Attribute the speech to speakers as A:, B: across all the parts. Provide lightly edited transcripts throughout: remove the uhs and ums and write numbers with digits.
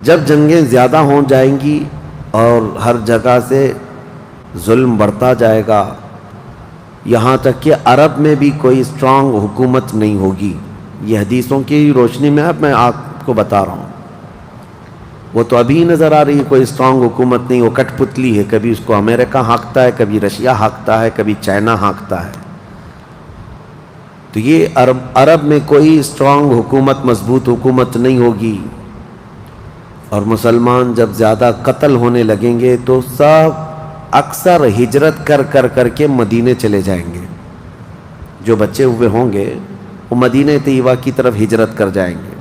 A: جب جنگیں زیادہ ہو جائیں گی اور ہر جگہ سے ظلم بڑھتا جائے گا، یہاں تک کہ عرب میں بھی کوئی اسٹرانگ حکومت نہیں ہوگی. یہ حدیثوں کی روشنی میں اب میں آپ کو بتا رہا ہوں. وہ تو ابھی نظر آ رہی ہے کوئی اسٹرانگ حکومت نہیں، وہ کٹ پتلی ہے. کبھی اس کو امریکہ ہانکتا ہے، کبھی رشیا ہانکتا ہے، کبھی چائنا ہانکتا ہے. تو یہ عرب میں کوئی اسٹرانگ حکومت، مضبوط حکومت نہیں ہوگی. اور مسلمان جب زیادہ قتل ہونے لگیں گے تو سب اکثر ہجرت کر کے مدینے چلے جائیں گے. جو بچے ہوئے ہوں گے وہ مدینہ طیبہ کی طرف ہجرت کر جائیں گے.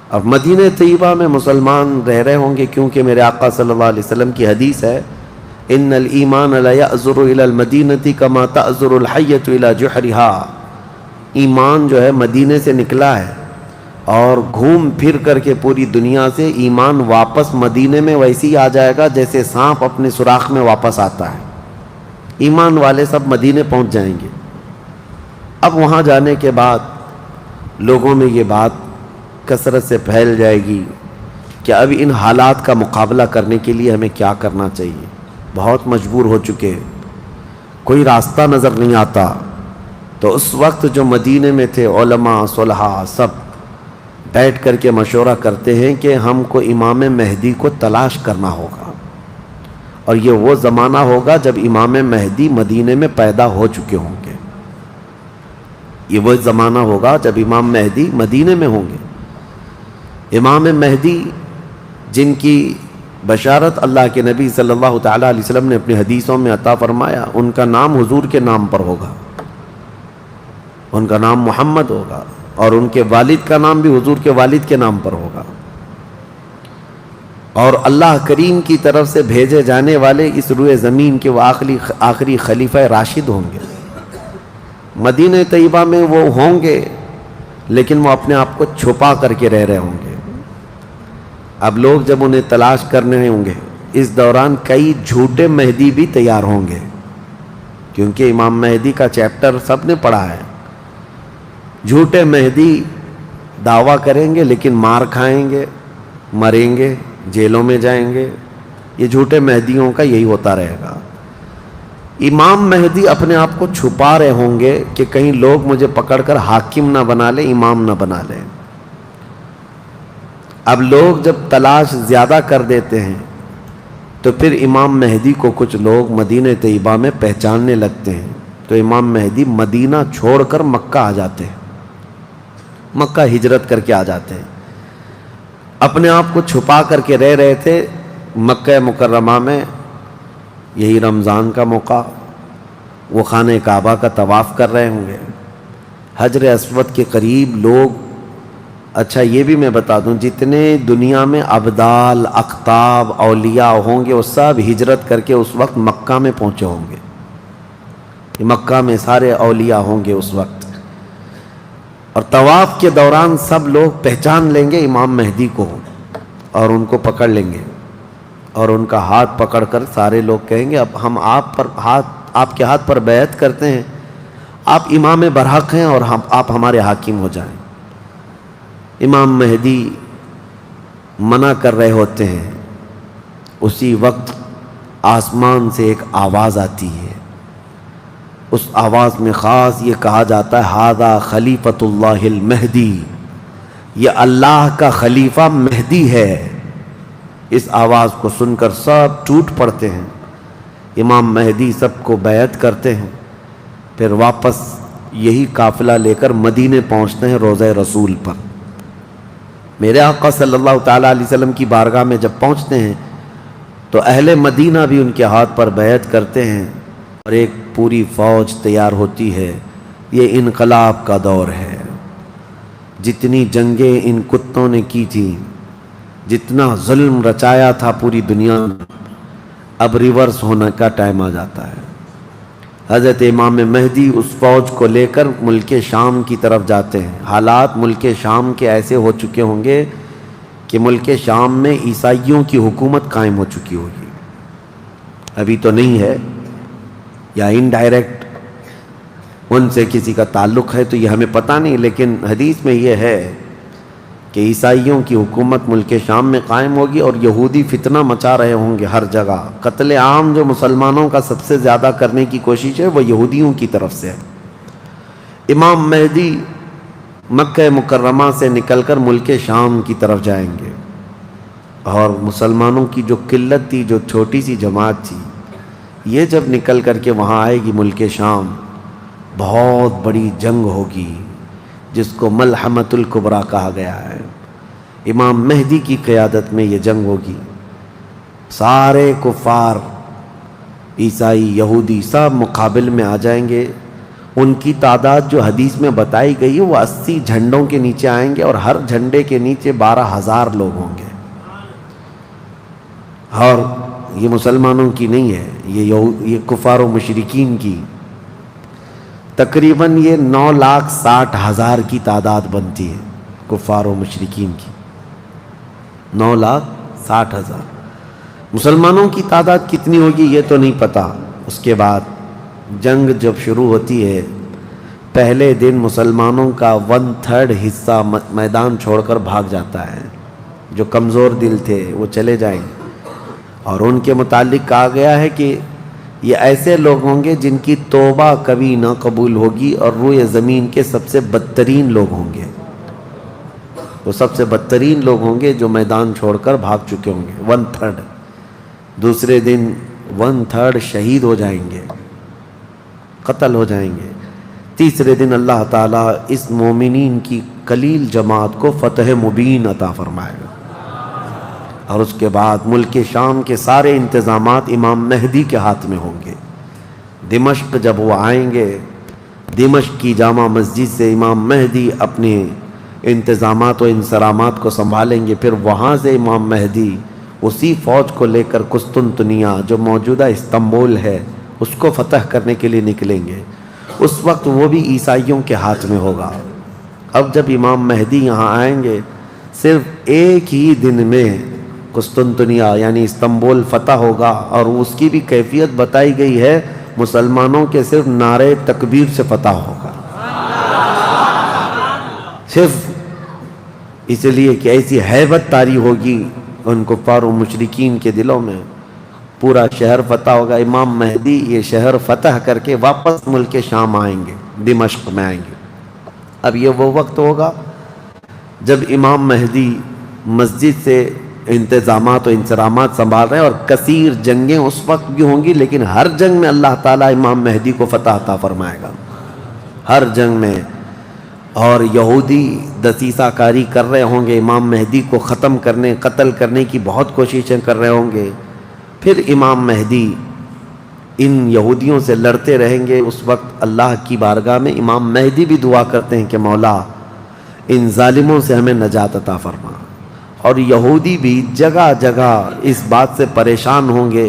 A: اب مدینہ طیبہ میں مسلمان رہ رہے ہوں گے، کیونکہ میرے آقا صلی اللہ علیہ وسلم کی حدیث ہے، ان الایمان لا یأذر الی المدینہ کما تأذر الحیۃ الی جحرہا. ایمان جو ہے مدینے سے نکلا ہے اور گھوم پھر کر کے پوری دنیا سے ایمان واپس مدینے میں ویسے ہی آ جائے گا جیسے سانپ اپنے سوراخ میں واپس آتا ہے. ایمان والے سب مدینے پہنچ جائیں گے. اب وہاں جانے کے بعد لوگوں میں یہ بات کثرت سے پھیل جائے گی کہ اب ان حالات کا مقابلہ کرنے کے لیے ہمیں کیا کرنا چاہیے. بہت مجبور ہو چکے، کوئی راستہ نظر نہیں آتا. تو اس وقت جو مدینے میں تھے علماء صلحاء سب بیٹھ کر کے مشورہ کرتے ہیں کہ ہم کو امام مہدی کو تلاش کرنا ہوگا. اور یہ وہ زمانہ ہوگا جب امام مہدی مدینے میں پیدا ہو چکے ہوں گے. یہ وہ زمانہ ہوگا جب امام مہدی مدینے میں ہوں گے. امام مہدی جن کی بشارت اللہ کے نبی صلی اللہ تعالیٰ علیہ وسلم نے اپنی حدیثوں میں عطا فرمایا، ان کا نام حضور کے نام پر ہوگا. ان کا نام محمد ہوگا اور ان کے والد کا نام بھی حضور کے والد کے نام پر ہوگا. اور اللہ کریم کی طرف سے بھیجے جانے والے اس روئے زمین کے وہ آخری خلیفہ راشد ہوں گے. مدینہ طیبہ میں وہ ہوں گے لیکن وہ اپنے آپ کو چھپا کر کے رہ رہے ہوں گے. اب لوگ جب انہیں تلاش کرنے ہوں گے، اس دوران کئی جھوٹے مہدی بھی تیار ہوں گے، کیونکہ امام مہدی کا چیپٹر سب نے پڑھا ہے. جھوٹے مہدی دعویٰ کریں گے لیکن مار کھائیں گے، مریں گے، جیلوں میں جائیں گے. یہ جھوٹے مہدیوں کا یہی ہوتا رہے گا. امام مہدی اپنے آپ کو چھپا رہے ہوں گے کہ کہیں لوگ مجھے پکڑ کر حاکم نہ بنا لیں، امام نہ بنا لیں. اب لوگ جب تلاش زیادہ کر دیتے ہیں تو پھر امام مہدی کو کچھ لوگ مدینہ طیبہ میں پہچاننے لگتے ہیں. تو امام مہدی مدینہ چھوڑ کر مکہ آ جاتے ہیں، مکہ ہجرت کر کے آ جاتے ہیں. اپنے آپ کو چھپا کر کے رہ رہے تھے مکہ مکرمہ میں. یہی رمضان کا موقع، وہ خانہ کعبہ کا طواف کر رہے ہوں گے، حجر اسود کے قریب لوگ. اچھا یہ بھی میں بتا دوں، جتنے دنیا میں ابدال، اقطاب، اولیاء ہوں گے وہ سب ہجرت کر کے اس وقت مکہ میں پہنچے ہوں گے. مکہ میں سارے اولیاء ہوں گے اس وقت. اور طواف کے دوران سب لوگ پہچان لیں گے امام مہدی کو اور ان کو پکڑ لیں گے اور ان کا ہاتھ پکڑ کر سارے لوگ کہیں گے اب ہم آپ کے ہاتھ پر بیعت کرتے ہیں، آپ امام برحق ہیں اور آپ ہمارے حاکم ہو جائیں. امام مہدی منع کر رہے ہوتے ہیں. اسی وقت آسمان سے ایک آواز آتی ہے. اس آواز میں خاص یہ کہا جاتا ہے ھذا خلیفۃ اللہ المہدی، یہ اللہ کا خلیفہ مہدی ہے. اس آواز کو سن کر سب ٹوٹ پڑتے ہیں. امام مہدی سب کو بیعت کرتے ہیں، پھر واپس یہی قافلہ لے کر مدینے پہنچتے ہیں روضہ رسول پر. میرے آقا صلی اللہ تعالیٰ علیہ وسلم کی بارگاہ میں جب پہنچتے ہیں تو اہل مدینہ بھی ان کے ہاتھ پر بیعت کرتے ہیں اور ایک پوری فوج تیار ہوتی ہے. یہ انقلاب کا دور ہے. جتنی جنگیں ان کتوں نے کی تھی، جتنا ظلم رچایا تھا پوری دنیا میں، اب ریورس ہونے کا ٹائم آ جاتا ہے. حضرت امام مہدی اس فوج کو لے کر ملک شام کی طرف جاتے ہیں. حالات ملک شام کے ایسے ہو چکے ہوں گے کہ ملک شام میں عیسائیوں کی حکومت قائم ہو چکی ہوگی. ابھی تو نہیں ہے، یا انڈائریکٹ ان سے کسی کا تعلق ہے تو یہ ہمیں پتہ نہیں، لیکن حدیث میں یہ ہے کہ عیسائیوں کی حکومت ملک شام میں قائم ہوگی اور یہودی فتنہ مچا رہے ہوں گے ہر جگہ. قتل عام جو مسلمانوں کا سب سے زیادہ کرنے کی کوشش ہے وہ یہودیوں کی طرف سے ہے. امام مہدی مکہ مکرمہ سے نکل کر ملک شام کی طرف جائیں گے، اور مسلمانوں کی جو قلت تھی، جو چھوٹی سی جماعت تھی، یہ جب نکل کر کے وہاں آئے گی ملک شام، بہت بڑی جنگ ہوگی جس کو ملحمۃ الکبریٰ کہا گیا ہے. امام مہدی کی قیادت میں یہ جنگ ہوگی. سارے کفار، عیسائی، یہودی سب مقابل میں آ جائیں گے. ان کی تعداد جو حدیث میں بتائی گئی ہے وہ 80 جھنڈوں کے نیچے آئیں گے، اور ہر جھنڈے کے نیچے 12,000 لوگ ہوں گے. اور یہ مسلمانوں کی نہیں ہے، یہ کفار و مشرکین کی. تقریباً یہ 9,60,000 کی تعداد بنتی ہے کفار و مشرکین کی. 9,60,000. مسلمانوں کی تعداد کتنی ہوگی یہ تو نہیں پتا. اس کے بعد جنگ جب شروع ہوتی ہے، پہلے دن مسلمانوں کا 1/3 حصہ میدان چھوڑ کر بھاگ جاتا ہے. جو کمزور دل تھے وہ چلے جائیں گے، اور ان کے متعلق کہا گیا ہے کہ یہ ایسے لوگ ہوں گے جن کی توبہ کبھی نہ قبول ہوگی، اور روئے زمین کے سب سے بدترین لوگ ہوں گے. وہ سب سے بدترین لوگ ہوں گے جو میدان چھوڑ کر بھاگ چکے ہوں گے. 1/3. دوسرے دن 1/3 شہید ہو جائیں گے، قتل ہو جائیں گے. تیسرے دن اللہ تعالیٰ اس مومنین کی قلیل جماعت کو فتح مبین عطا فرمائے گا. اور اس کے بعد ملک شام کے سارے انتظامات امام مہدی کے ہاتھ میں ہوں گے. دمشق جب وہ آئیں گے، دمشق کی جامع مسجد سے امام مہدی اپنے انتظامات و انصرامات کو سنبھالیں گے. پھر وہاں سے امام مہدی اسی فوج کو لے کر قسطنطنیہ جو موجودہ استنبول ہے اس کو فتح کرنے کے لیے نکلیں گے. اس وقت وہ بھی عیسائیوں کے ہاتھ میں ہوگا. اب جب امام مہدی یہاں آئیں گے، صرف ایک ہی دن میں قسطنطنیہ یعنی استنبول فتح ہوگا. اور اس کی بھی کیفیت بتائی گئی ہے، مسلمانوں کے صرف نعرے تکبیر سے فتح ہوگا. صرف اس لیے کہ ایسی ہیبت طاری ہوگی ان کفار و مشرکین کے دلوں میں. پورا شہر فتح ہوگا. امام مہدی یہ شہر فتح کر کے واپس ملک شام آئیں گے، دمشق میں آئیں گے. اب یہ وہ وقت ہوگا جب امام مہدی مسجد سے انتظامات و انصرامات سنبھال رہے ہیں، اور کثیر جنگیں اس وقت بھی ہوں گی، لیکن ہر جنگ میں اللہ تعالیٰ امام مہدی کو فتح عطا فرمائے گا. ہر جنگ میں. اور یہودی دسیسہ کاری کر رہے ہوں گے، امام مہدی کو ختم کرنے، قتل کرنے کی بہت کوششیں کر رہے ہوں گے. پھر امام مہدی ان یہودیوں سے لڑتے رہیں گے. اس وقت اللہ کی بارگاہ میں امام مہدی بھی دعا کرتے ہیں کہ مولا ان ظالموں سے ہمیں نجات عطا فرما. اور یہودی بھی جگہ جگہ اس بات سے پریشان ہوں گے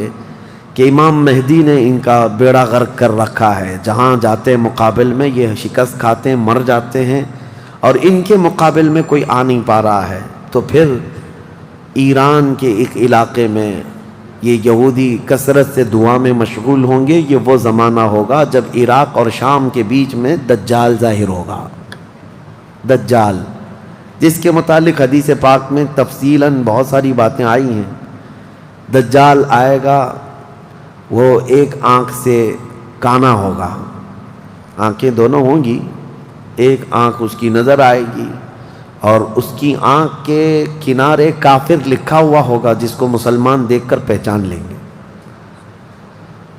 A: کہ امام مہدی نے ان کا بیڑا غرق کر رکھا ہے. جہاں جاتے مقابل میں یہ شکست کھاتے ہیں، مر جاتے ہیں، اور ان کے مقابل میں کوئی آ نہیں پا رہا ہے. تو پھر ایران کے ایک علاقے میں یہ یہودی کثرت سے دعا میں مشغول ہوں گے. یہ وہ زمانہ ہوگا جب عراق اور شام کے بیچ میں دجال ظاہر ہوگا. دجال جس کے متعلق حدیث پاک میں تفصیلاً بہت ساری باتیں آئی ہیں. دجال آئے گا، وہ ایک آنکھ سے کانا ہوگا، آنکھیں دونوں ہوں گی، ایک آنکھ اس کی نظر آئے گی، اور اس کی آنکھ کے کنارے کافر لکھا ہوا ہوگا جس کو مسلمان دیکھ کر پہچان لیں گے.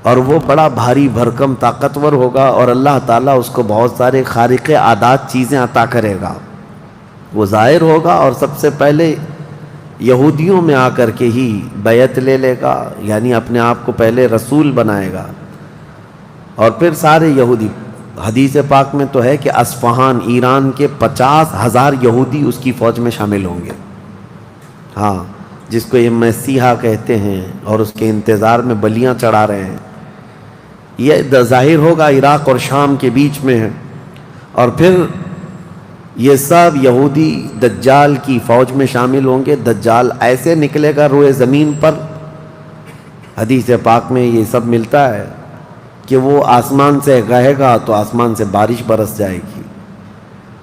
A: اور وہ بڑا بھاری بھرکم طاقتور ہوگا، اور اللہ تعالیٰ اس کو بہت سارے خارق عادات چیزیں عطا کرے گا. وہ ظاہر ہوگا اور سب سے پہلے یہودیوں میں آ کر کے ہی بیعت لے لے گا، یعنی اپنے آپ کو پہلے رسول بنائے گا. اور پھر سارے یہودی، حدیث پاک میں تو ہے کہ اصفہان ایران کے 50,000 یہودی اس کی فوج میں شامل ہوں گے. ہاں، جس کو یہ مسیحا کہتے ہیں اور اس کے انتظار میں بلیاں چڑھا رہے ہیں. یہ ظاہر ہوگا عراق اور شام کے بیچ میں ہے. اور پھر یہ سب یہودی دجال کی فوج میں شامل ہوں گے. دجال ایسے نکلے گا روئے زمین پر، حدیث پاک میں یہ سب ملتا ہے کہ وہ آسمان سے گاہے گا تو آسمان سے بارش برس جائے گی،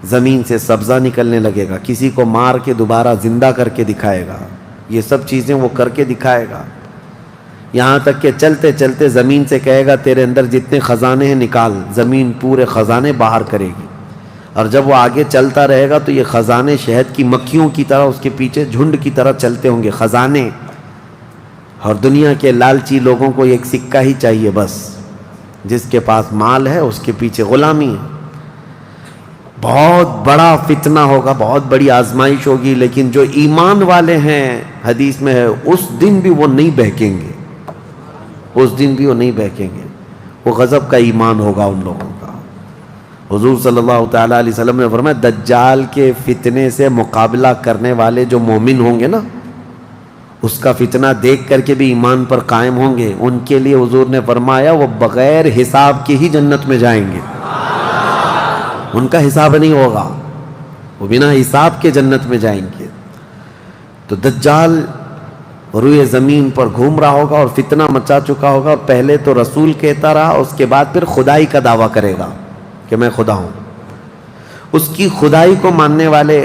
A: زمین سے سبزہ نکلنے لگے گا، کسی کو مار کے دوبارہ زندہ کر کے دکھائے گا، یہ سب چیزیں وہ کر کے دکھائے گا، یہاں تک کہ چلتے چلتے زمین سے کہے گا تیرے اندر جتنے خزانے ہیں نکال، زمین پورے خزانے باہر کرے گی، اور جب وہ آگے چلتا رہے گا تو یہ خزانے شہد کی مکھیوں کی طرح اس کے پیچھے جھنڈ کی طرح چلتے ہوں گے خزانے، اور دنیا کے لالچی لوگوں کو ایک سکہ ہی چاہیے بس، جس کے پاس مال ہے اس کے پیچھے غلامی ہے۔ بہت بڑا فتنہ ہوگا، بہت بڑی آزمائش ہوگی، لیکن جو ایمان والے ہیں حدیث میں ہے اس دن بھی وہ نہیں بہکیں گے، اس دن بھی وہ نہیں بہکیں گے، وہ غضب کا ایمان ہوگا ان لوگوں کا۔ حضور صلی اللہ تعالیٰ علیہ وسلم نے فرمایا دجال کے فتنے سے مقابلہ کرنے والے جو مومن ہوں گے نا، اس کا فتنہ دیکھ کر کے بھی ایمان پر قائم ہوں گے، ان کے لیے حضور نے فرمایا وہ بغیر حساب کے ہی جنت میں جائیں گے، ان کا حساب نہیں ہوگا، وہ بنا حساب کے جنت میں جائیں گے۔ تو دجال روئے زمین پر گھوم رہا ہوگا اور فتنہ مچا چکا ہوگا، پہلے تو رسول کہتا رہا، اس کے بعد پھر خدائی کا دعویٰ کرے گا کہ میں خدا ہوں۔ اس کی خدائی کو ماننے والے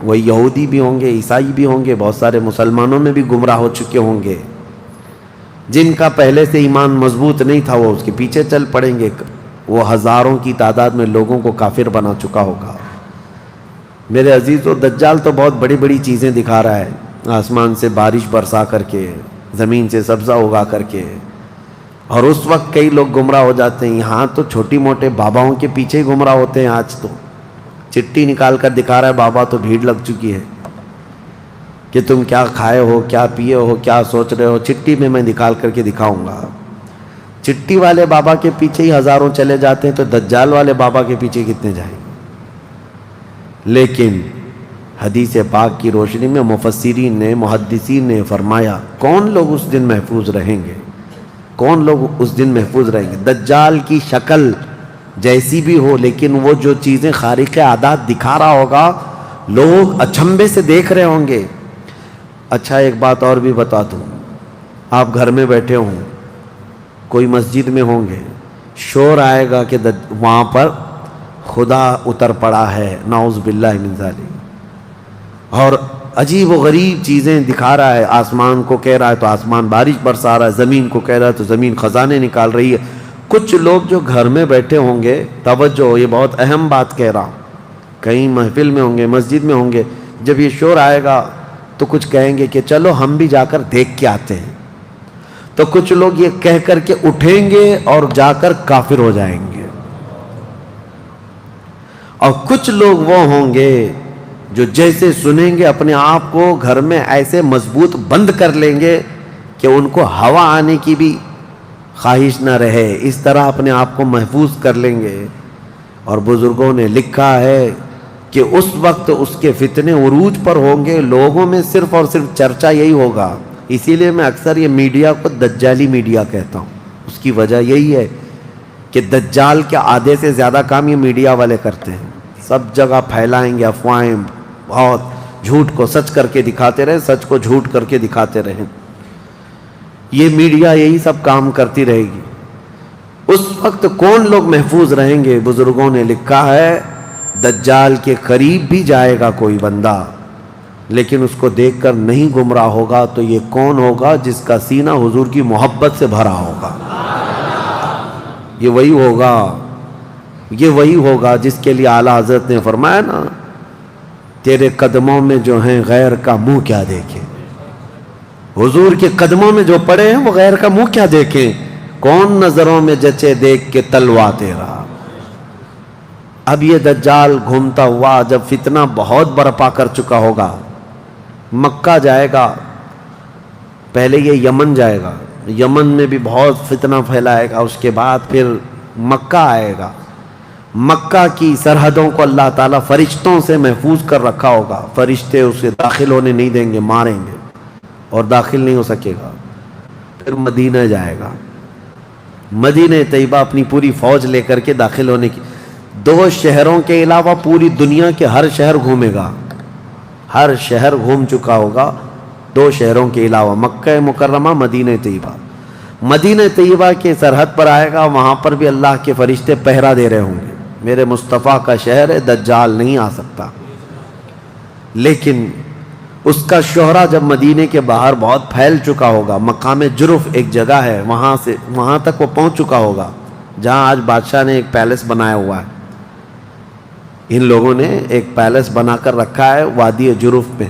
A: وہ یہودی بھی ہوں گے، عیسائی بھی ہوں گے، بہت سارے مسلمانوں میں بھی گمراہ ہو چکے ہوں گے، جن کا پہلے سے ایمان مضبوط نہیں تھا وہ اس کے پیچھے چل پڑیں گے، وہ ہزاروں کی تعداد میں لوگوں کو کافر بنا چکا ہوگا۔ میرے عزیزو، دجال تو بہت بڑی بڑی چیزیں دکھا رہا ہے، آسمان سے بارش برسا کر کے، زمین سے سبزہ اگا کر کے، اور اس وقت کئی لوگ گمراہ ہو جاتے ہیں۔ یہاں تو چھوٹی موٹے باباؤں کے پیچھے ہی گمراہ ہوتے ہیں، آج تو چٹھی نکال کر دکھا رہا ہے بابا، تو بھیڑ لگ چکی ہے کہ تم کیا کھائے ہو، کیا پیے ہو، کیا سوچ رہے ہو، چٹھی میں نکال کر کے دکھاؤں گا۔ چٹھی والے بابا کے پیچھے ہی ہزاروں چلے جاتے ہیں، تو دجال والے بابا کے پیچھے کتنے جائیں گے؟ لیکن حدیث پاک کی روشنی میں مفسرین نے، محدثین نے فرمایا کون لوگ اس دن محفوظ رہیں گے، کون لوگ اس دن محفوظ رہیں گے؟ دجال کی شکل جیسی بھی ہو، لیکن وہ جو چیزیں خارق عادات دکھا رہا ہوگا لوگ اچنبے سے دیکھ رہے ہوں گے۔ اچھا ایک بات اور بھی بتا دوں، آپ گھر میں بیٹھے ہوں، کوئی مسجد میں ہوں گے، شور آئے گا کہ وہاں پر خدا اتر پڑا ہے، نعوذ باللہ من ذالک، اور عجیب و غریب چیزیں دکھا رہا ہے، آسمان کو کہہ رہا ہے تو آسمان بارش برسا رہا ہے، زمین کو کہہ رہا ہے تو زمین خزانے نکال رہی ہے۔ کچھ لوگ جو گھر میں بیٹھے ہوں گے، توجہ یہ بہت اہم بات کہہ رہا ہوں، کہیں محفل میں ہوں گے، مسجد میں ہوں گے، جب یہ شور آئے گا تو کچھ کہیں گے کہ چلو ہم بھی جا کر دیکھ کے آتے ہیں، تو کچھ لوگ یہ کہہ کر کے اٹھیں گے اور جا کر کافر ہو جائیں گے، اور کچھ لوگ وہ ہوں گے جو جیسے سنیں گے اپنے آپ کو گھر میں ایسے مضبوط بند کر لیں گے کہ ان کو ہوا آنے کی بھی خواہش نہ رہے، اس طرح اپنے آپ کو محفوظ کر لیں گے۔ اور بزرگوں نے لکھا ہے کہ اس وقت اس کے فتنے عروج پر ہوں گے، لوگوں میں صرف اور صرف چرچا یہی ہوگا۔ اسی لیے میں اکثر یہ میڈیا کو دجالی میڈیا کہتا ہوں، اس کی وجہ یہی ہے کہ دجال کے آدھے سے زیادہ کام یہ میڈیا والے کرتے ہیں، سب جگہ پھیلائیں گے افواہیں، بہت جھوٹ کو سچ کر کے دکھاتے رہے، سچ کو جھوٹ کر کے دکھاتے رہے، یہ میڈیا یہی سب کام کرتی رہے گی۔ اس وقت کون لوگ محفوظ رہیں گے؟ بزرگوں نے لکھا ہے دجال کے قریب بھی جائے گا کوئی بندہ، لیکن اس کو دیکھ کر نہیں گمراہ ہوگا، تو یہ کون ہوگا؟ جس کا سینہ حضور کی محبت سے بھرا ہوگا، یہ وہی ہوگا جس کے لیے اعلیٰ حضرت نے فرمایا نا، تیرے قدموں میں جو ہیں غیر کا منہ کیا دیکھیں، حضور کے قدموں میں جو پڑے ہیں وہ غیر کا منہ کیا دیکھیں، کون نظروں میں جچے دیکھ کے تلوا تیرا۔ اب یہ دجال گھومتا ہوا جب فتنہ بہت برپا کر چکا ہوگا، مکہ جائے گا، پہلے یہ یمن جائے گا، یمن میں بھی بہت فتنہ پھیلائے گا، اس کے بعد پھر مکہ آئے گا، مکہ کی سرحدوں کو اللہ تعالیٰ فرشتوں سے محفوظ کر رکھا ہوگا، فرشتے اسے داخل ہونے نہیں دیں گے، ماریں گے اور داخل نہیں ہو سکے گا۔ پھر مدینہ جائے گا، مدینہ طیبہ اپنی پوری فوج لے کر کے داخل ہونے کی، 2 شہروں کے علاوہ پوری دنیا کے ہر شہر گھومے گا، ہر شہر گھوم چکا ہوگا 2 شہروں کے علاوہ، مکہ مکرمہ، مدینہ طیبہ۔ مدینہ طیبہ کے سرحد پر آئے گا، وہاں پر بھی اللہ کے فرشتے پہرا دے رہے ہوں گے، میرے مصطفیٰ کا شہر ہے، دجال نہیں آ سکتا۔ لیکن اس کا شہرہ جب مدینے کے باہر بہت پھیل چکا ہوگا، مقام جرف ایک جگہ ہے، وہاں تک وہ پہنچ چکا ہوگا جہاں آج بادشاہ نے ایک پیلس بنایا ہوا ہے۔ ان لوگوں نے ایک پیلس بنا کر رکھا ہے وادی جرف میں،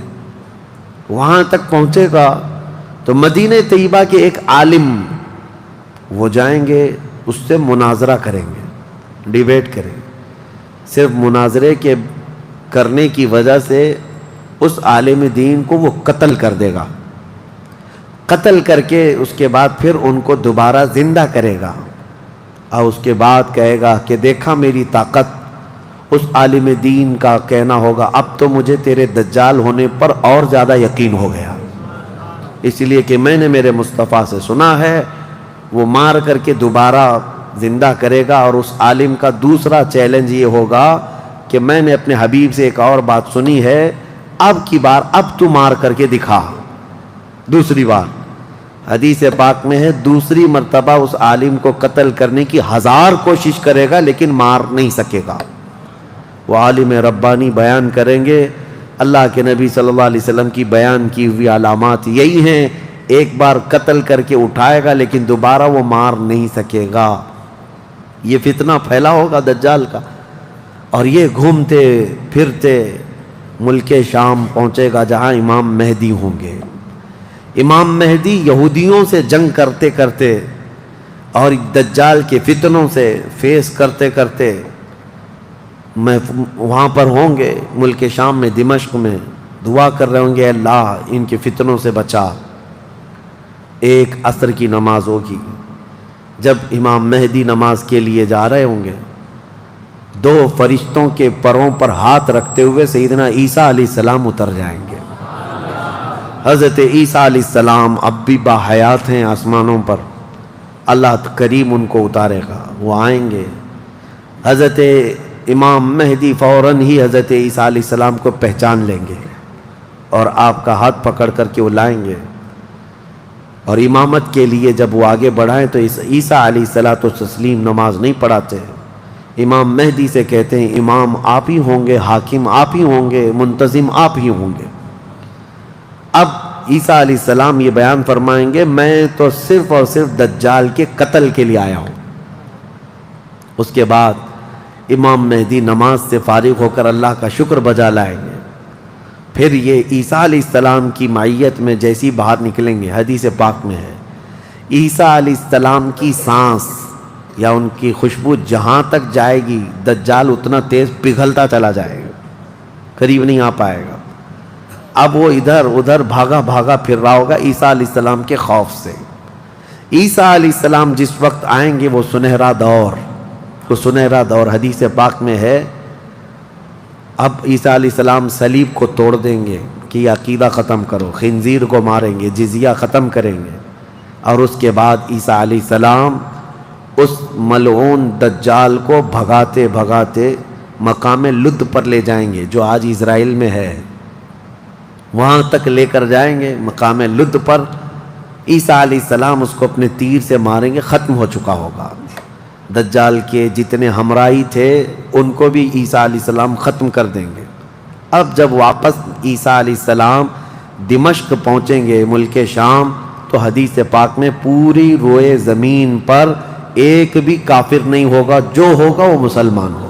A: وہاں تک پہنچے گا تو مدینہ طیبہ کے ایک عالم وہ جائیں گے، اس سے مناظرہ کریں گے، ڈیبیٹ کریں گے۔ صرف مناظرے کے کرنے کی وجہ سے اس عالم دین کو وہ قتل کر دے گا، قتل کر کے اس کے بعد پھر ان کو دوبارہ زندہ کرے گا، اور اس کے بعد کہے گا کہ دیکھا میری طاقت۔ اس عالم دین کا کہنا ہوگا اب تو مجھے تیرے دجال ہونے پر اور زیادہ یقین ہو گیا، اس لیے کہ میں نے میرے مصطفیٰ سے سنا ہے، وہ مار کر کے دوبارہ زندہ کرے گا۔ اور اس عالم کا دوسرا چیلنج یہ ہوگا کہ میں نے اپنے حبیب سے ایک اور بات سنی ہے، اب کی بار اب تو مار کر کے دکھا۔ دوسری بار حدیث پاک میں ہے دوسری مرتبہ اس عالم کو قتل کرنے کی 1000 کوشش کرے گا لیکن مار نہیں سکے گا۔ وہ عالم ربانی بیان کریں گے، اللہ کے نبی صلی اللہ علیہ وسلم کی بیان کی ہوئی علامات یہی ہیں، ایک بار قتل کر کے اٹھائے گا لیکن دوبارہ وہ مار نہیں سکے گا۔ یہ فتنہ پھیلا ہوگا دجال کا، اور یہ گھومتے پھرتے ملک شام پہنچے گا جہاں امام مہدی ہوں گے۔ امام مہدی یہودیوں سے جنگ کرتے کرتے اور دجال کے فتنوں سے فیس کرتے کرتے وہاں پر ہوں گے، ملک شام میں، دمشق میں دعا کر رہے ہوں گے، اللہ ان کے فتنوں سے بچا۔ ایک عصر کی نماز ہوگی، جب امام مہدی نماز کے لیے جا رہے ہوں گے، 2 فرشتوں کے پروں پر ہاتھ رکھتے ہوئے سیدنا عیسیٰ علیہ السلام اتر جائیں گے۔ حضرت عیسیٰ علیہ السلام اب بھی باحیات ہیں آسمانوں پر، اللہ کریم ان کو اتارے گا، وہ آئیں گے۔ حضرت امام مہدی فوراً ہی حضرت عیسیٰ علیہ السلام کو پہچان لیں گے اور آپ کا ہاتھ پکڑ کر کے وہ لائیں گے، اور امامت کے لیے جب وہ آگے بڑھائیں تو عیسیٰ علیہ السلام نماز نہیں پڑھاتے، امام مہدی سے کہتے ہیں امام آپ ہی ہوں گے، حاکم آپ ہی ہوں گے، منتظم آپ ہی ہوں گے۔ اب عیسیٰ علیہ السلام یہ بیان فرمائیں گے میں تو صرف اور صرف دجال کے قتل کے لیے آیا ہوں۔ اس کے بعد امام مہدی نماز سے فارغ ہو کر اللہ کا شکر بجا لائیں گے، پھر یہ عیسیٰ علیہ السلام کی معیت میں جیسی باہر نکلیں گے، حدیث پاک میں ہے عیسیٰ علیہ السلام کی سانس یا ان کی خوشبو جہاں تک جائے گی دجال اتنا تیز پگھلتا چلا جائے گا، قریب نہیں آ پائے گا۔ اب وہ ادھر ادھر بھاگا بھاگا پھر رہا ہوگا عیسیٰ علیہ السلام کے خوف سے۔ عیسیٰ علیہ السلام جس وقت آئیں گے وہ سنہرا دور حدیث پاک میں ہے، اب عیسیٰ علیہ السلام صلیب کو توڑ دیں گے کہ یہ عقیدہ ختم کرو، خنزیر کو ماریں گے، جزیہ ختم کریں گے، اور اس کے بعد عیسیٰ علیہ السلام اس ملعون دجال کو بھگاتے بھگاتے مقام لد پر لے جائیں گے جو آج اسرائیل میں ہے، وہاں تک لے کر جائیں گے۔ مقام لد پر عیسیٰ علیہ السلام اس کو اپنے تیر سے ماریں گے، ختم ہو چکا ہوگا۔ دجال کے جتنے ہمراہی تھے ان کو بھی عیسیٰ علیہ السلام ختم کر دیں گے۔ اب جب واپس عیسیٰ علیہ السلام دمشق پہنچیں گے ملک شام، تو حدیث پاک میں پوری روئے زمین پر ایک بھی کافر نہیں ہوگا، جو ہوگا وہ مسلمان ہوگا۔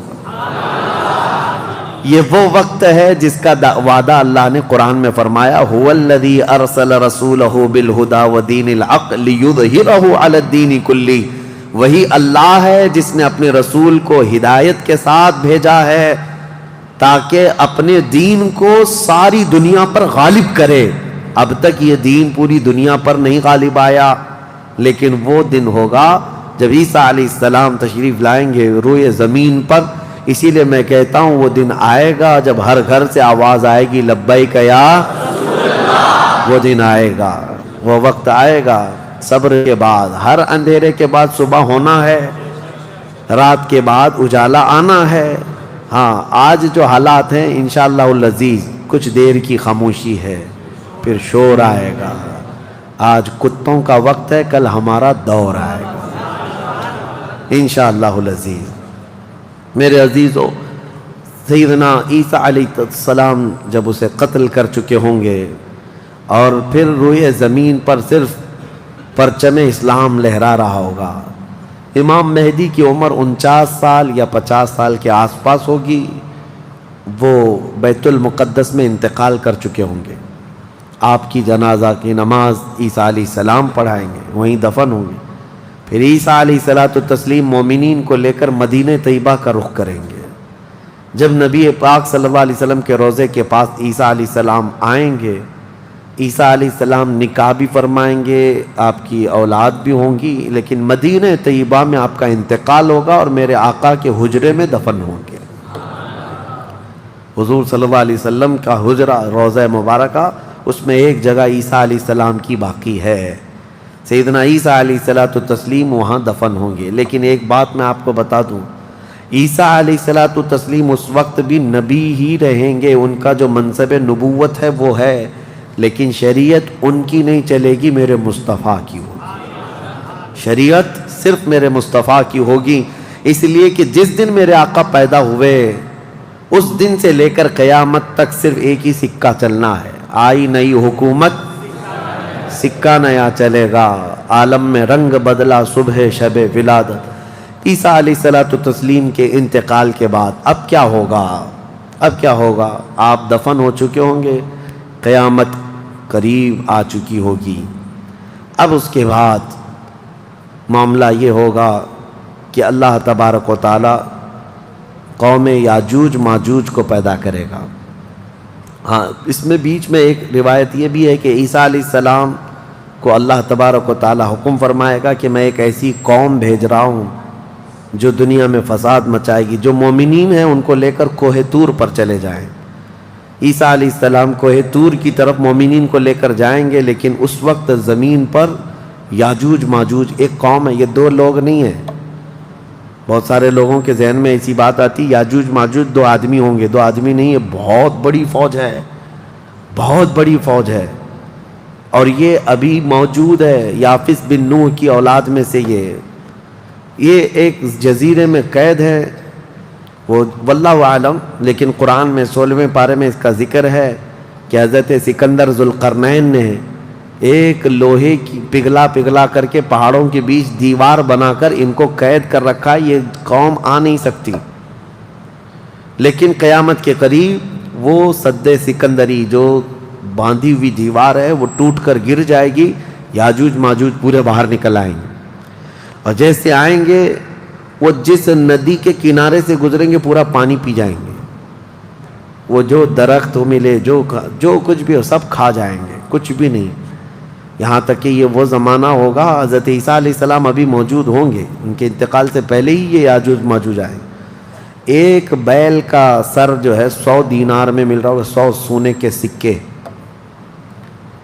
A: یہ وہ وقت ہے جس کا وعدہ اللہ نے قرآن میں فرمایا، هو الذی ارسل رسولہ بالہدی ودین الحق لیظہرہ علی الدین کلہ۔ وہی اللہ ہے جس نے اپنے رسول کو ہدایت کے ساتھ بھیجا ہے تاکہ اپنے دین کو ساری دنیا پر غالب کرے۔ اب تک یہ دین پوری دنیا پر نہیں غالب آیا، لیکن وہ دن ہوگا جب عیسیٰ علیہ السلام تشریف لائیں گے روئے زمین پر۔ اسی لیے میں کہتا ہوں وہ دن آئے گا جب ہر گھر سے آواز آئے گی لبیک یا رسول اللہ۔ وہ دن آئے گا، وہ وقت آئے گا۔ صبر کے بعد، ہر اندھیرے کے بعد صبح ہونا ہے، رات کے بعد اجالا آنا ہے۔ ہاں آج جو حالات ہیں انشاءاللہ العزیز کچھ دیر کی خاموشی ہے، پھر شور آئے گا۔ آج کتوں کا وقت ہے، کل ہمارا دور آئے گا انشاءاللہ العزیز۔ میرے عزیزو، سیدنا عیسیٰ علیہ السلام جب اسے قتل کر چکے ہوں گے اور پھر روئے زمین پر صرف پرچم اسلام لہرا رہا ہوگا، امام مہدی کی عمر 49 سال یا 50 سال کے آس پاس ہوگی، وہ بیت المقدس میں انتقال کر چکے ہوں گے، آپ کی جنازہ کی نماز عیسیٰ علیہ السلام پڑھائیں گے، وہیں دفن ہوں گے، پھر عیسیٰ علیہ الصلوۃ والتسلیم مومنین کو لے کر مدینہ طیبہ کا رخ کریں گے۔ جب نبی پاک صلی اللہ علیہ وسلم کے روضے کے پاس عیسیٰ علیہ السلام آئیں گے، عیسیٰ علیہ السلام نکاح بھی فرمائیں گے، آپ کی اولاد بھی ہوں گی، لیکن مدینہ طیبہ میں آپ کا انتقال ہوگا اور میرے آقا کے حجرے میں دفن ہوں گے۔ حضور صلی اللہ علیہ وسلم کا حجرہ روضہ مبارکہ، اس میں ایک جگہ عیسیٰ علیہ السلام کی باقی ہے، سیدنا عیسیٰ علیہ الصلوۃ والتسلیم وہاں دفن ہوں گے۔ لیکن ایک بات میں آپ کو بتا دوں، عیسیٰ علیہ الصلوۃ والتسلیم اس وقت بھی نبی ہی رہیں گے، ان کا جو منصب نبوت ہے وہ ہے، لیکن شریعت ان کی نہیں چلے گی، میرے مصطفیٰ کی ہوگی، شریعت صرف میرے مصطفیٰ کی ہوگی، اس لیے کہ جس دن میرے آقا پیدا ہوئے اس دن سے لے کر قیامت تک صرف ایک ہی سکہ چلنا ہے، آئی نئی حکومت سکہ نیا چلے گا، عالم میں رنگ بدلا صبح شب ولادت۔ عیسیٰ علیہ الصلوۃ والتسلیم کے انتقال کے بعد اب کیا ہوگا؟ اب کیا ہوگا؟ آپ دفن ہو چکے ہوں گے، قیامت قریب آ چکی ہوگی۔ اب اس کے بعد معاملہ یہ ہوگا کہ اللہ تبارک و تعالی قوم یاجوج ماجوج کو پیدا کرے گا۔ ہاں، اس میں بیچ میں ایک روایت یہ بھی ہے کہ عیسیٰ علیہ السلام کو اللہ تبارک و تعالی حکم فرمائے گا کہ میں ایک ایسی قوم بھیج رہا ہوں جو دنیا میں فساد مچائے گی، جو مومنین ہیں ان کو لے کر کوہ طور پر چلے جائیں۔ عیسیٰ علیہ السلام کوہ طور کی طرف مومنین کو لے کر جائیں گے، لیکن اس وقت زمین پر یاجوج ماجوج ایک قوم ہے، یہ دو لوگ نہیں ہیں۔ بہت سارے لوگوں کے ذہن میں ایسی بات آتی، یاجوج ماجوج دو آدمی ہوں گے، دو آدمی نہیں ہے، بہت بڑی فوج ہے، بہت بڑی فوج ہے، اور یہ ابھی موجود ہے، یافس بن نوح کی اولاد میں سے یہ ایک جزیرے میں قید ہے، وہ واللہ عالم، لیکن قرآن میں 16ویں پارے میں اس کا ذکر ہے کہ حضرت سکندر ذوالقرنین نے ایک لوہے کی پگھلا کر کے پہاڑوں کے بیچ دیوار بنا کر ان کو قید کر رکھا، یہ قوم آ نہیں سکتی، لیکن قیامت کے قریب وہ سد سکندری جو باندھی ہوئی دیوار ہے وہ ٹوٹ کر گر جائے گی، یاجوج ماجوج پورے باہر نکل آئیں گے، اور جیسے آئیں گے وہ جس ندی کے کنارے سے گزریں گے پورا پانی پی جائیں گے، وہ جو درخت ملے جو کچھ بھی ہو سب کھا جائیں گے، کچھ بھی نہیں، یہاں تک کہ یہ وہ زمانہ ہوگا حضرت عیسیٰ علیہ السلام ابھی موجود ہوں گے، ان کے انتقال سے پہلے ہی یہ یاجوج ماجوج آئیں گے۔ ایک بیل کا سر جو ہے 100 دینار میں مل رہا ہوگا، 100 سونے کے سکے،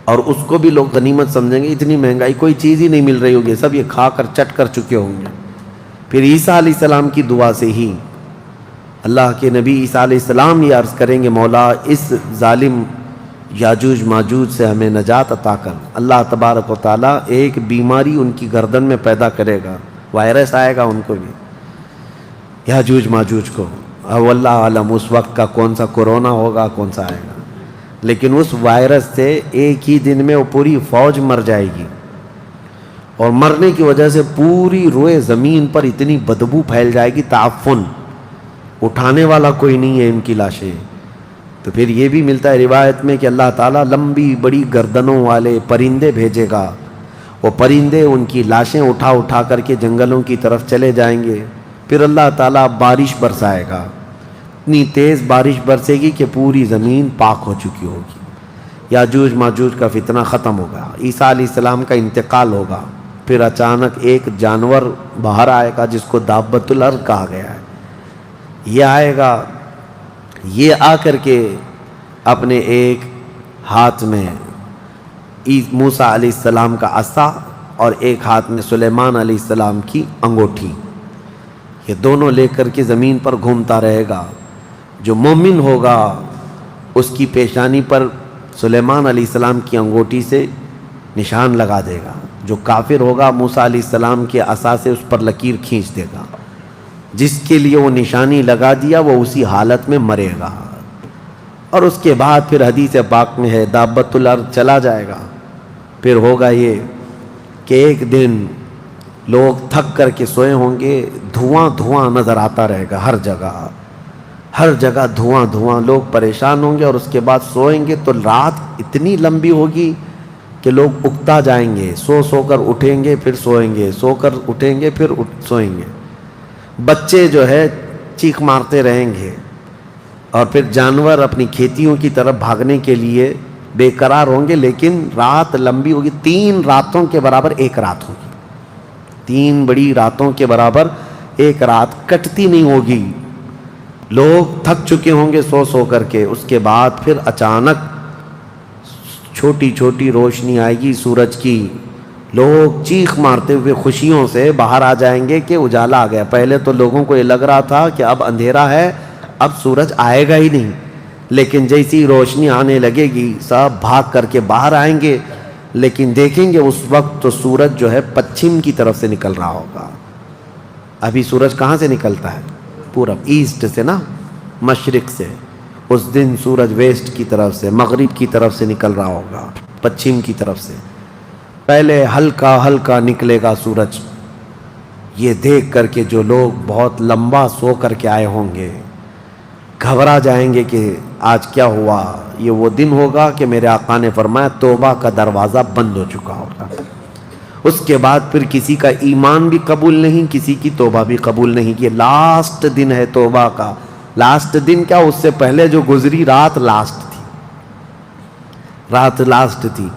A: اور اس کو بھی لوگ غنیمت سمجھیں گے، اتنی مہنگائی کوئی چیز ہی نہیں مل رہی ہوگی، سب یہ کھا کر چٹ کر چکے ہوں گے۔ پھر عیسیٰ علیہ السلام کی دعا سے ہی اللہ کے نبی عیسیٰ علیہ السلام یہ عرض کریں گے، مولا اس ظالم یاجوج ماجوج سے ہمیں نجات عطا کر۔ اللہ تبارک و تعالیٰ ایک بیماری ان کی گردن میں پیدا کرے گا، وائرس آئے گا ان کو بھی، یاجوج ماجوج کو، واللہ عالم اس وقت کا کون سا کورونا ہوگا، کون سا آئے گا، لیکن اس وائرس سے ایک ہی دن میں وہ پوری فوج مر جائے گی، اور مرنے کی وجہ سے پوری روئے زمین پر اتنی بدبو پھیل جائے گی، تعفن، اٹھانے والا کوئی نہیں ہے ان کی لاشیں۔ تو پھر یہ بھی ملتا ہے روایت میں کہ اللہ تعالیٰ لمبی بڑی گردنوں والے پرندے بھیجے گا، وہ پرندے ان کی لاشیں اٹھا کر کے جنگلوں کی طرف چلے جائیں گے، پھر اللہ تعالیٰ بارش برسائے گا، اتنی تیز بارش برسے گی کہ پوری زمین پاک ہو چکی ہوگی، یاجوج ماجوج کا فتنہ ختم ہوگا، عیسیٰ علیہ السلام کا انتقال ہوگا، پھر اچانک ایک جانور باہر آئے گا جس کو دابۃ الارض کہا گیا ہے، یہ آئے گا، یہ آ کر کے اپنے ایک ہاتھ میں موسیٰ علیہ السلام کا عصا اور ایک ہاتھ میں سلیمان علیہ السلام کی انگوٹھی، یہ دونوں لے کر کے زمین پر گھومتا رہے گا۔ جو مومن ہوگا اس کی پیشانی پر سلیمان علیہ السلام کی انگوٹھی سے نشان لگا دے گا، جو کافر ہوگا موسیٰ علیہ السلام کے عصا سے اس پر لکیر کھینچ دے گا، جس کے لیے وہ نشانی لگا دیا وہ اسی حالت میں مرے گا. اور اس کے بعد پھر حدیث پاک میں ہے دابت الارض چلا جائے گا. پھر ہوگا یہ کہ ایک دن لوگ تھک کر کے سوئے ہوں گے, دھواں دھواں نظر آتا رہے گا ہر جگہ دھواں دھواں, لوگ پریشان ہوں گے. اور اس کے بعد سوئیں گے تو رات اتنی لمبی ہوگی کہ لوگ اکتا جائیں گے, سو کر اٹھیں گے پھر سوئیں گے, سو کر اٹھیں گے پھر سوئیں گے. بچے جو ہے چیخ مارتے رہیں گے, اور پھر جانور اپنی کھیتیوں کی طرف بھاگنے کے لیے بے قرار ہوں گے. لیکن رات لمبی ہوگی, 3 راتوں کے برابر ایک رات ہوگی, 3 بڑی راتوں کے برابر ایک رات کٹتی نہیں ہوگی. لوگ تھک چکے ہوں گے سو کر کے. اس کے بعد پھر اچانک چھوٹی چھوٹی روشنی آئے گی سورج کی, لوگ چیخ مارتے ہوئے خوشیوں سے باہر آ جائیں گے کہ اجالا آ گیا. پہلے تو لوگوں کو یہ لگ رہا تھا کہ اب اندھیرا ہے, اب سورج آئے گا ہی نہیں. لیکن جیسی روشنی آنے لگے گی سب بھاگ کر کے باہر آئیں گے. لیکن دیکھیں گے اس وقت تو سورج جو ہے پچھم کی طرف سے نکل رہا ہوگا. ابھی سورج کہاں سے نکلتا ہے؟ پورب, ایسٹ سے نا, مشرق سے. اس دن سورج ویسٹ کی طرف سے, مغرب کی طرف سے نکل رہا ہوگا, پچھم کی طرف سے. پہلے ہلکا ہلکا نکلے گا سورج. یہ دیکھ کر کے جو لوگ بہت لمبا سو کر کے آئے ہوں گے گھبرا جائیں گے کہ آج کیا ہوا. یہ وہ دن ہوگا کہ میرے آقا نے فرمایا توبہ کا دروازہ بند ہو چکا ہوگا. اس کے بعد پھر کسی کا ایمان بھی قبول نہیں, کسی کی توبہ بھی قبول نہیں. یہ لاسٹ دن ہے توبہ کا. لاسٹ دن کیا, اس سے پہلے جو گزری رات لاسٹ تھی, رات لاسٹ تھی.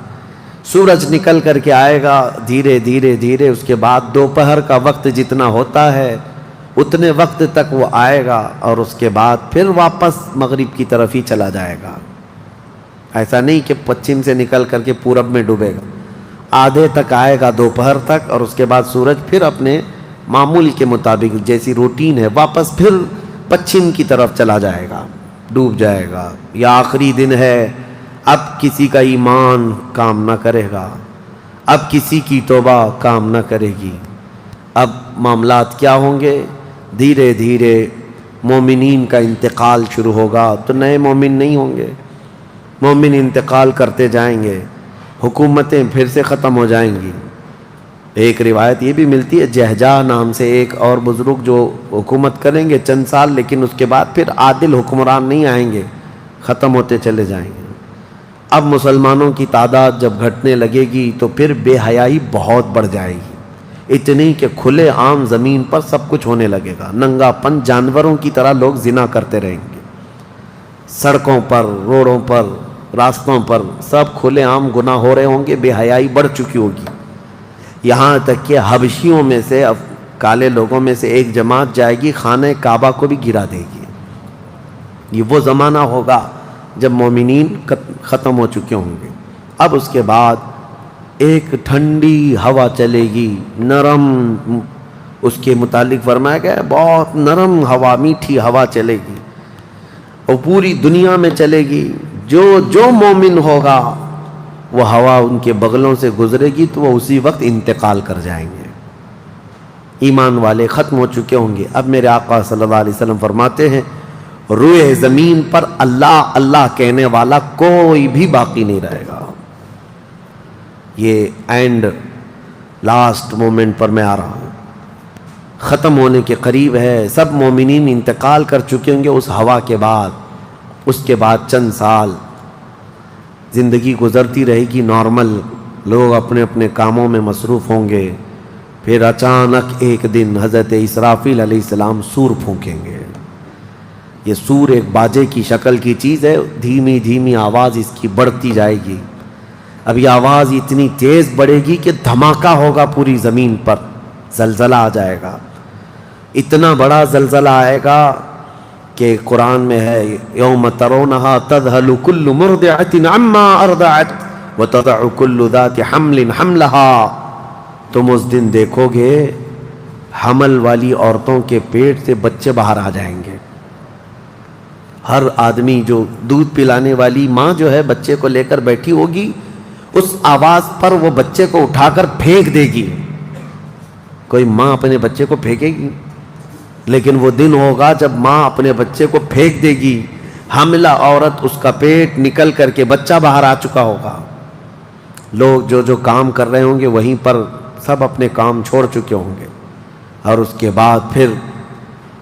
A: سورج نکل کر کے آئے گا دھیرے دھیرے دھیرے. اس کے بعد دوپہر کا وقت جتنا ہوتا ہے اتنے وقت تک وہ آئے گا, اور اس کے بعد پھر واپس مغرب کی طرف ہی چلا جائے گا. ایسا نہیں کہ پچھم سے نکل کر کے پورب میں ڈوبے گا. آدھے تک آئے گا دوپہر تک, اور اس کے بعد سورج پھر اپنے معمول کے مطابق جیسی روٹین ہے واپس پھر پچھم کی طرف چلا جائے گا, ڈوب جائے گا. یا آخری دن ہے, اب کسی کا ایمان کام نہ کرے گا, اب کسی کی توبہ کام نہ کرے گی. اب معاملات کیا ہوں گے؟ دھیرے دھیرے مومنین کا انتقال شروع ہوگا. تو نئے مومن نہیں ہوں گے, مومن انتقال کرتے جائیں گے, حکومتیں پھر سے ختم ہو جائیں گی. ایک روایت یہ بھی ملتی ہے جہجہ نام سے ایک اور بزرگ جو حکومت کریں گے چند سال, لیکن اس کے بعد پھر عادل حکمران نہیں آئیں گے, ختم ہوتے چلے جائیں گے. اب مسلمانوں کی تعداد جب گھٹنے لگے گی تو پھر بے حیائی بہت بڑھ جائے گی, اتنی کہ کھلے عام زمین پر سب کچھ ہونے لگے گا. ننگا پن, جانوروں کی طرح لوگ زنا کرتے رہیں گے, سڑکوں پر, روڈوں پر, راستوں پر سب کھلے عام گناہ ہو رہے ہوں گے. بے حیائی بڑھ چکی ہوگی. یہاں تک کہ حبشیوں میں سے, اب کالے لوگوں میں سے ایک جماعت جائے گی خانہ کعبہ کو بھی گرا دے گی. یہ وہ زمانہ ہوگا جب مومنین ختم ہو چکے ہوں گے. اب اس کے بعد ایک ٹھنڈی ہوا چلے گی, نرم. اس کے متعلق فرمایا گیا ہے بہت نرم ہوا, میٹھی ہوا چلے گی, اور پوری دنیا میں چلے گی. جو مومن ہوگا وہ ہوا ان کے بغلوں سے گزرے گی تو وہ اسی وقت انتقال کر جائیں گے. ایمان والے ختم ہو چکے ہوں گے. اب میرے آقا صلی اللہ علیہ وسلم فرماتے ہیں روئے زمین پر اللہ اللہ کہنے والا کوئی بھی باقی نہیں رہے گا. یہ اینڈ لاسٹ مومنٹ پر میں آ رہا ہوں, ختم ہونے کے قریب ہے. سب مومنین انتقال کر چکے ہوں گے اس ہوا کے بعد. اس کے بعد چند سال زندگی گزرتی رہے گی نارمل, لوگ اپنے اپنے کاموں میں مصروف ہوں گے. پھر اچانک ایک دن حضرت اسرافیل علیہ السلام سور پھونکیں گے. یہ سور ایک باجے کی شکل کی چیز ہے, دھیمی دھیمی آواز اس کی بڑھتی جائے گی. اب یہ آواز اتنی تیز بڑھے گی کہ دھماکہ ہوگا پوری زمین پر, زلزلہ آ جائے گا. اتنا بڑا زلزلہ آئے گا کہ قرآن میں ہے یوم ترونہا تذہل کل مرضعۃ عما ارضعت وتضع کل ذات حمل حملہا. تم اس دن دیکھو گے حمل والی عورتوں کے پیٹ سے بچے باہر آ جائیں گے. ہر آدمی جو دودھ پلانے والی ماں جو ہے بچے کو لے کر بیٹھی ہوگی, اس آواز پر وہ بچے کو اٹھا کر پھینک دے گی. کوئی ماں اپنے بچے کو پھینکے گی؟ لیکن وہ دن ہوگا جب ماں اپنے بچے کو پھینک دے گی، حاملہ عورت اس کا پیٹ نکل کر کے بچہ باہر آ چکا ہوگا، لوگ جو جو کام کر رہے ہوں گے وہیں پر سب اپنے کام چھوڑ چکے ہوں گے، اور اس کے بعد پھر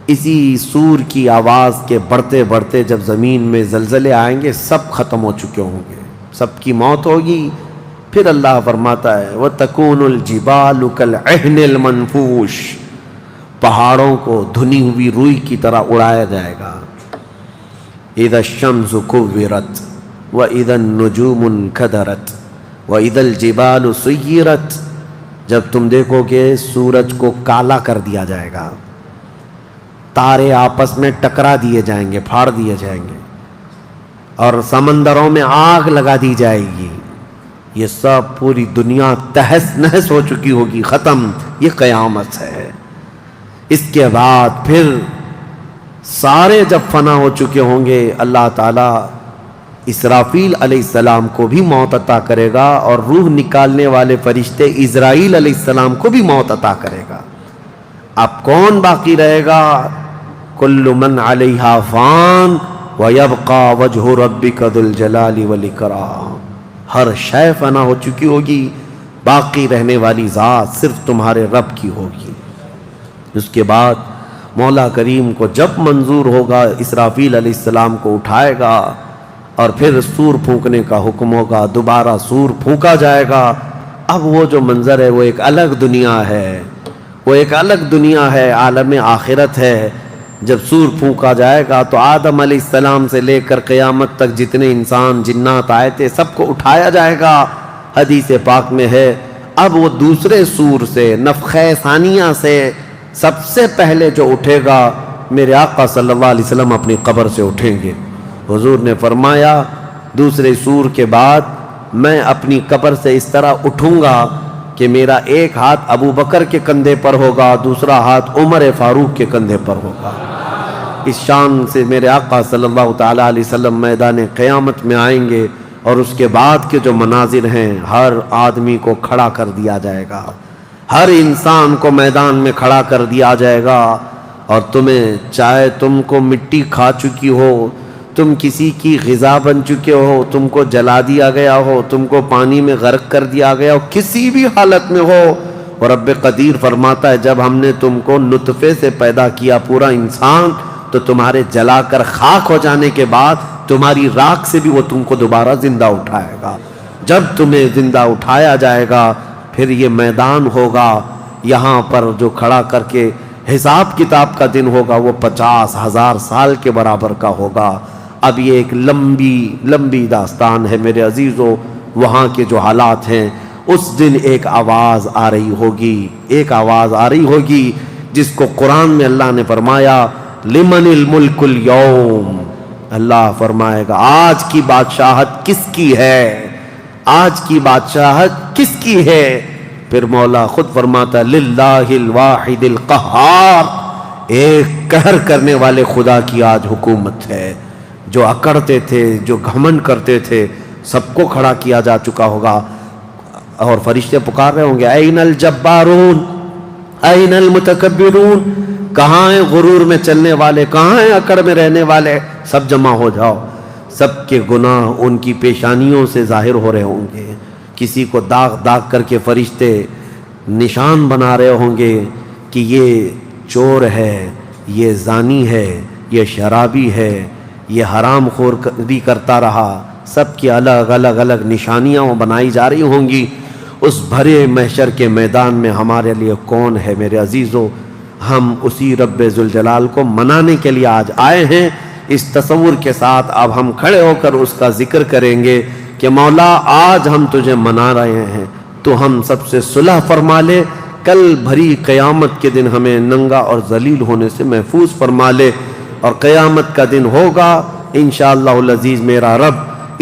A: اسی سور کی آواز کے بڑھتے بڑھتے جب زمین میں زلزلے آئیں گے سب ختم ہو چکے ہوں گے، سب کی موت ہوگی۔ پھر اللہ فرماتا ہے وَتَكُونُ الْجِبَالُ كَالْعِهْنِ الْمَنْفُوشِ، پہاڑوں کو دھنی ہوئی روئی کی طرح اڑایا جائے گا۔ اِذَا الشَّمْسُ كُوِّرَتْ وَإِذَا النُّجُومُ انْكَدَرَتْ وَإِذَا الْجِبَالُ سُيِّرَتْ، جب تم دیکھو گے سورج کو کالا کر دیا جائے گا، تارے آپس میں ٹکرا دیے جائیں گے، پھاڑ دیے جائیں گے، اور سمندروں میں آگ لگا دی جائے گی، یہ سب پوری دنیا تہس نہس ہو چکی ہوگی، ختم، یہ قیامت ہے۔ اس کے بعد پھر سارے جب فنا ہو چکے ہوں گے، اللہ تعالیٰ اسرافیل علیہ السلام کو بھی موت عطا کرے گا، اور روح نکالنے والے فرشتے اسرائیل علیہ السلام کو بھی موت عطا کرے گا۔ اب کون باقی رہے گا؟ کل من علیہا فان ویبقى وجہ ربک ذو الجلال والاکرام، ہر شے فنا ہو چکی ہوگی، باقی رہنے والی ذات صرف تمہارے رب کی ہوگی۔ اس کے بعد مولا کریم کو جب منظور ہوگا اسرافیل علیہ السلام کو اٹھائے گا، اور پھر سور پھونکنے کا حکم ہوگا، دوبارہ سور پھونکا جائے گا۔ اب وہ جو منظر ہے وہ ایک الگ دنیا ہے، وہ ایک الگ دنیا ہے، عالم آخرت ہے۔ جب سور پھونکا جائے گا تو آدم علیہ السلام سے لے کر قیامت تک جتنے انسان جنات آئے تھے سب کو اٹھایا جائے گا۔ حدیث پاک میں ہے اب وہ دوسرے سور سے، نفخہ ثانیہ سے سب سے پہلے جو اٹھے گا میرے آقا صلی اللہ علیہ وسلم اپنی قبر سے اٹھیں گے۔ حضور نے فرمایا دوسرے سور کے بعد میں اپنی قبر سے اس طرح اٹھوں گا کہ میرا ایک ہاتھ ابو بکر کے کندھے پر ہوگا، دوسرا ہاتھ عمر فاروق کے کندھے پر ہوگا۔ اس شان سے میرے آقا صلی اللہ تعالیٰ علیہ وسلم میدان قیامت میں آئیں گے، اور اس کے بعد کے جو مناظر ہیں، ہر آدمی کو کھڑا کر دیا جائے گا، ہر انسان کو میدان میں کھڑا کر دیا جائے گا، اور تمہیں چاہے تم کو مٹی کھا چکی ہو، تم کسی کی غذا بن چکے ہو، تم کو جلا دیا گیا ہو، تم کو پانی میں غرق کر دیا گیا ہو، کسی بھی حالت میں ہو، اور رب قدیر فرماتا ہے جب ہم نے تم کو نطفے سے پیدا کیا پورا انسان، تو تمہارے جلا کر خاک ہو جانے کے بعد تمہاری راکھ سے بھی وہ تم کو دوبارہ زندہ اٹھائے گا۔ جب تمہیں زندہ اٹھایا جائے گا پھر یہ میدان ہوگا، یہاں پر جو کھڑا کر کے حساب کتاب کا دن ہوگا وہ 50,000 سال کے برابر کا ہوگا۔ اب یہ ایک لمبی داستان ہے میرے عزیزو، وہاں کے جو حالات ہیں، اس دن ایک آواز آ رہی ہوگی، جس کو قرآن میں اللہ نے فرمایا لمن الملک اليوم، اللہ فرمائے گا آج کی بادشاہت کس کی ہے، آج کی بادشاہت کس کی ہے؟ پھر مولا خود فرماتا للہ الواحد القہار، ایک قہر کرنے والے خدا کی آج حکومت ہے۔ جو اکڑتے تھے، جو گھمنڈ کرتے تھے، سب کو کھڑا کیا جا چکا ہوگا، اور فرشتے پکار رہے ہوں گے این الجبارون این المتکبرون، کہاں ہیں غرور میں چلنے والے، کہاں ہیں اکڑ میں رہنے والے، سب جمع ہو جاؤ۔ سب کے گناہ ان کی پیشانیوں سے ظاہر ہو رہے ہوں گے، کسی کو داغ داغ کر کے فرشتے نشان بنا رہے ہوں گے کہ یہ چور ہے، یہ زانی ہے، یہ شرابی ہے، یہ حرام خوری کرتا رہا، سب کی الگ الگ نشانیاں بنائی جا رہی ہوں گی۔ اس بھرے محشر کے میدان میں ہمارے لیے کون ہے میرے عزیزو؟ ہم اسی رب ذوالجلال کو منانے کے لیے آج آئے ہیں۔ اس تصور کے ساتھ اب ہم کھڑے ہو کر اس کا ذکر کریں گے کہ مولا آج ہم تجھے منا رہے ہیں، تو ہم سب سے صلح فرما لے، کل بھری قیامت کے دن ہمیں ننگا اور ذلیل ہونے سے محفوظ فرما لے، اور قیامت کا دن ہوگا انشاءاللہ العزیز میرا رب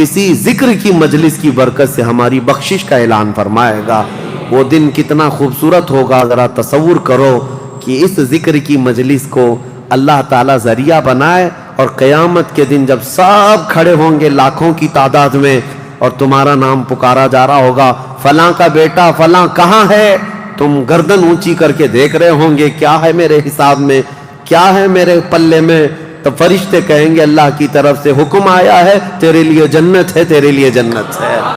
A: اسی ذکر کی مجلس کی برکت سے ہماری بخشش کا اعلان فرمائے گا۔ وہ دن کتنا خوبصورت ہوگا، ذرا تصور کرو کہ اس ذکر کی مجلس کو اللہ تعالیٰ ذریعہ بنائے، اور قیامت کے دن جب سب کھڑے ہوں گے لاکھوں کی تعداد میں، اور تمہارا نام پکارا جا رہا ہوگا فلاں کا بیٹا فلاں کہاں ہے، تم گردن اونچی کر کے دیکھ رہے ہوں گے کیا ہے میرے حساب میں، کیا ہے میرے پلے میں؟ تو فرشتے کہیں گے اللہ کی طرف سے حکم آیا ہے، تیرے لیے جنت ہے، تیرے لیے جنت ہے۔